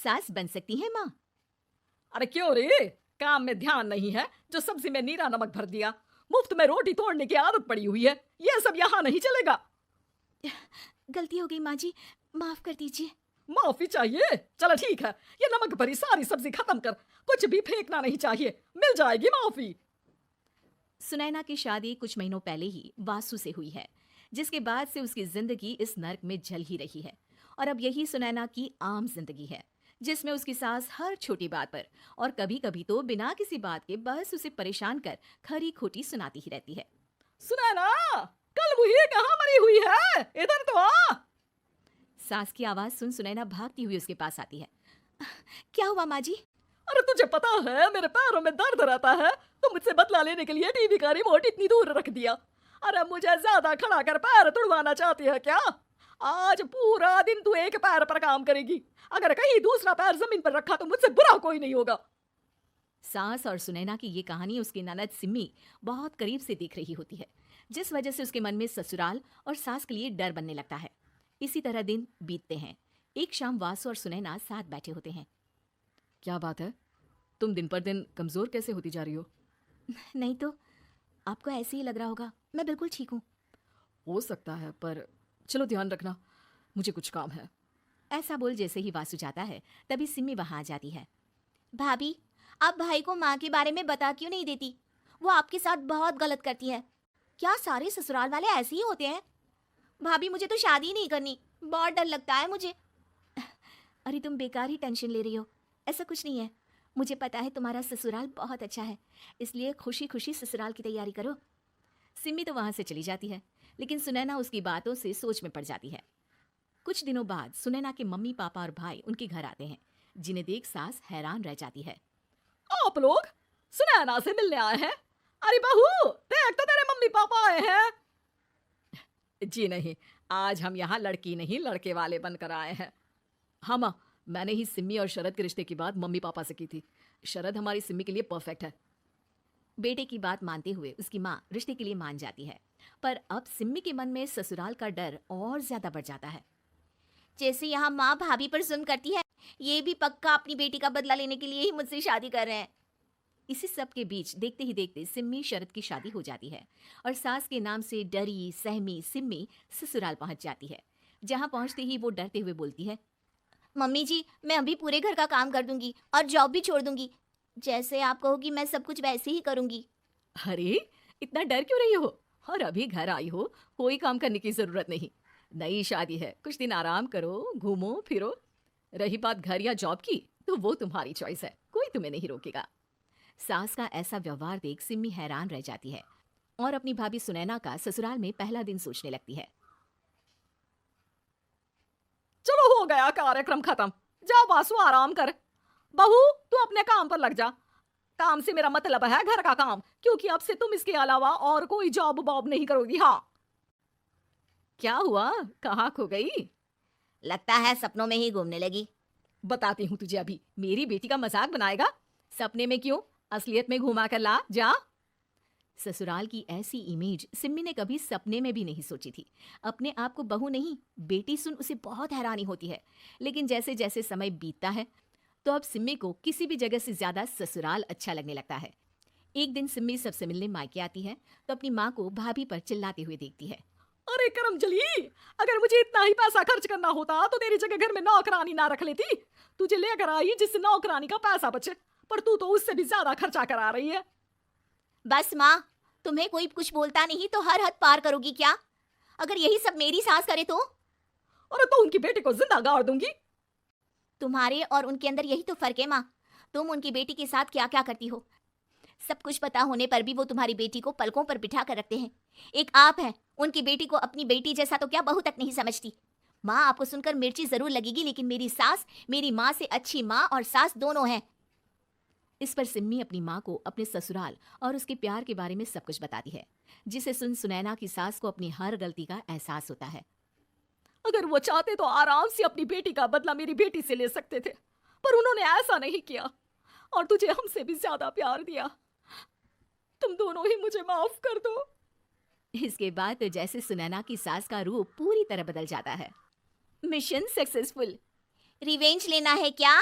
सास बन सकती हैं माँ। अरे क्यों रे, काम में ध्यान नहीं है जो सब्जी में नीरा नमक भर दिया। मुफ्त में रोटी तोड़ने की आदत पड़ी हुई है, ये सब यहाँ नहीं चलेगा। गलती हो गई माँ जी, माफ कर दीजिए। माफी चाहिए? चलो ठीक है, ये नमक भरी सारी सब्जी खत्म कर, कुछ भी फेंकना नहीं चाहिए, मिल जाएगी माफी। सुनैना की शादी कुछ महीनों पहले ही वासु से हुई है, जिसके बाद से उसकी जिंदगी इस नर्क में जल ही रही है। और अब यही सुनैना की आम जिंदगी है, जिसमें उसकी सास हर छोटी बात पर और कभी कभी तो बिना किसी बात के बस उसे परेशान कर खरी खोटी सुनाती ही रहती है। सुनैना, कल वही कहाँ मरी हुई है, इधर तो आ। सास की आवाज सुन सुनैना भागती हुई उसके पास आती है। क्या हुआ माँ जी? अरे तुझे पता है मेरे पैरों में दर्द रहता है, तो मुझसे बदला लेने के लिए टीवी का रिमोट इतनी दूर रख दिया। अरे मुझे ज्यादा खड़ा कर पैर तुड़वाना चाहती है क्या? आज पूरा दिन तू एक पैर पर काम करेगी, अगर कहीं दूसरा पैर जमीन पर रखा तो मुझसे बुरा कोई नहीं होगा। सास और सुनैना की ये कहानी उसकी ननद सिम्मी बहुत करीब से देख रही होती है, जिस वजह से उसके मन में ससुराल और सास के लिए डर बनने लगता है। इसी तरह दिन बीतते हैं। एक शाम वासु और सुनैना साथ बैठे होते हैं। क्या बात है, तुम दिन पर दिन कमजोर कैसे होती जा रही हो? नहीं तो, आपको ऐसे ही लग रहा होगा, मैं बिल्कुल ठीक हूँ। हो सकता है, पर चलो ध्यान रखना, मुझे कुछ काम है। ऐसा बोल जैसे ही वासु जाता है तभी सिम्मी वहां आ जाती है। भाभी, आप भाई को माँ के बारे में बता क्यों नहीं देती? वो आपके साथ बहुत गलत करती है। क्या सारे ससुराल वाले ऐसे ही होते हैं? भाभी, मुझे तो शादी नहीं करनी, बहुत डर लगता है मुझे। अरे तुम बेकार ही टेंशन ले रही हो, ऐसा कुछ नहीं है। मुझे पता है तुम्हारा ससुराल बहुत अच्छा है, इसलिए खुशी खुशी ससुराल की तैयारी करो। सिम्मी तो वहां से चली जाती है, लेकिन सुनैना उसकी बातों से सोच में पड़ जाती है। कुछ दिनों बाद सुनैना के मम्मी पापा और भाई उनके घर आते हैं, जिन्हें देख सास हैरान रह जाती है। आप लोग सुनैना से मिलने आए हैं? अरे बहू, देख तो तेरे मम्मी पापा आए हैं। जी नहीं, आज हम यहाँ लड़की नहीं लड़के वाले बनकर आए हैं। हाँ माँ, मैंने ही सिम्मी और शरद के रिश्ते की बात मम्मी पापा से की थी। शरद हमारी सिम्मी के लिए परफेक्ट है। बेटे की बात मानते हुए उसकी माँ रिश्ते के लिए मान जाती है, पर अब सिम्मी के मन में ससुराल का डर और ज्यादा बढ़ जाता है। जैसे यहाँ माँ भाभी पर जुल्म करती है, ये भी पक्का अपनी बेटी का बदला लेने के लिए ही मुझसे शादी कर रहे हैं। इसी सब के बीच देखते ही देखते सिम्मी शरद की शादी हो जाती है और सास के नाम से डरी सहमी सिम्मी ससुराल पहुंच जाती है। जहां पहुंचते ही वो डरते हुए बोलती है, मम्मी जी, मैं अभी पूरे घर का काम कर दूंगी और जॉब भी छोड़ दूंगी। जैसे आप कहोगी मैं सब कुछ वैसे ही करूंगी। अरे इतना डर क्यों रही हो? और अभी घर आई हो, कोई काम करने की जरूरत नहीं। नई शादी है, कुछ दिन आराम करो, घूमो फिरो। रही बात घर या जॉब की, तो वो तुम्हारी चॉइस है, कोई तुम्हें नहीं रोकेगा। सास का ऐसा व्यवहार देख सिम्मी हैरान रह जाती है और अपनी भाभी सुनैना का ससुराल में पहला दिन सोचने लगती है। चलो हो गया कार्यक्रम खत्म, जा वासु आराम कर। बहू, तू अपने काम पर लग जा। काम से मेरा मतलब है घर का काम, क्योंकि अब से तुम इसके अलावा और कोई जॉब बॉब नहीं करोगी। हाँ। क्या हुआ, कहाँ खो गई? लगता है सपनों में ही घूमने लगी। बताती हूँ तुझे अभी। मेरी बेटी का मजाक बनाएगा? सपने में क्यों, असलियत में घुमा कर ला, जा। ससुराल की ऐसी इमेज सिम्मी ने कभी सपने में भी नहीं सोची थी। अपने आप को बहू नहीं बेटी सुन उसे बहुत हैरानी होती है, लेकिन जैसे जैसे समय बीतता है तो अब सिम्मी को किसी भी जगह से ज्यादा ससुराल अच्छा लगने लगता है। एक दिन सिम्मी सबसे मिलने मायके आती है तो अपनी माँ को भाभी पर चिल्लाते हुए देखती है। अरे करमजली, अगर मुझे इतना ही पैसा खर्च करना होता तो तेरी जगह घर में नौकरानी ना रख लेती। तुझे लेकर आई जिससे नौकरानी का पैसा बचे, पर तू तो उससे भी ज्यादा खर्चा करा रही है। बस माँ, तुम्हें कोई कुछ बोलता नहीं तो हर हद पार करोगी क्या? अगर यही सब मेरी सास करे तो? अरे तो उनकी बेटी को जिंदा गाड़ दूंगी। तुम्हारे और उनके अंदर यही तो फर्क है माँ। तुम उनकी बेटी के साथ क्या क्या करती हो, सब कुछ पता होने पर भी वो तुम्हारी बेटी को पलकों पर बिठा कर रखते हैं। एक आप है, उनकी बेटी को अपनी बेटी जैसा तो क्या बहू तक नहीं समझती। माँ, आपको सुनकर मिर्ची जरूर लगेगी, लेकिन मेरी सास मेरी माँ से अच्छी माँ और सास दोनों हैं। इस पर सिम्मी अपनी माँ को अपने ससुराल और उसके प्यार के बारे में सब कुछ बताती है, जिसे सुन सुनैना की सास को अपनी हर गलती का एहसास होता है। अगर वो चाहते तो आराम से अपनी बेटी का बदला मेरी बेटी से ले सकते थे, पर उन्होंने ऐसा नहीं किया और तुझे हमसे भी ज्यादा प्यार दिया। तुम दोनों ही मुझे माफ कर दो। इसके बाद तो जैसे सुनैना की सास का रूप पूरी तरह बदल जाता है। Mission successful. रिवेंज लेना है क्या?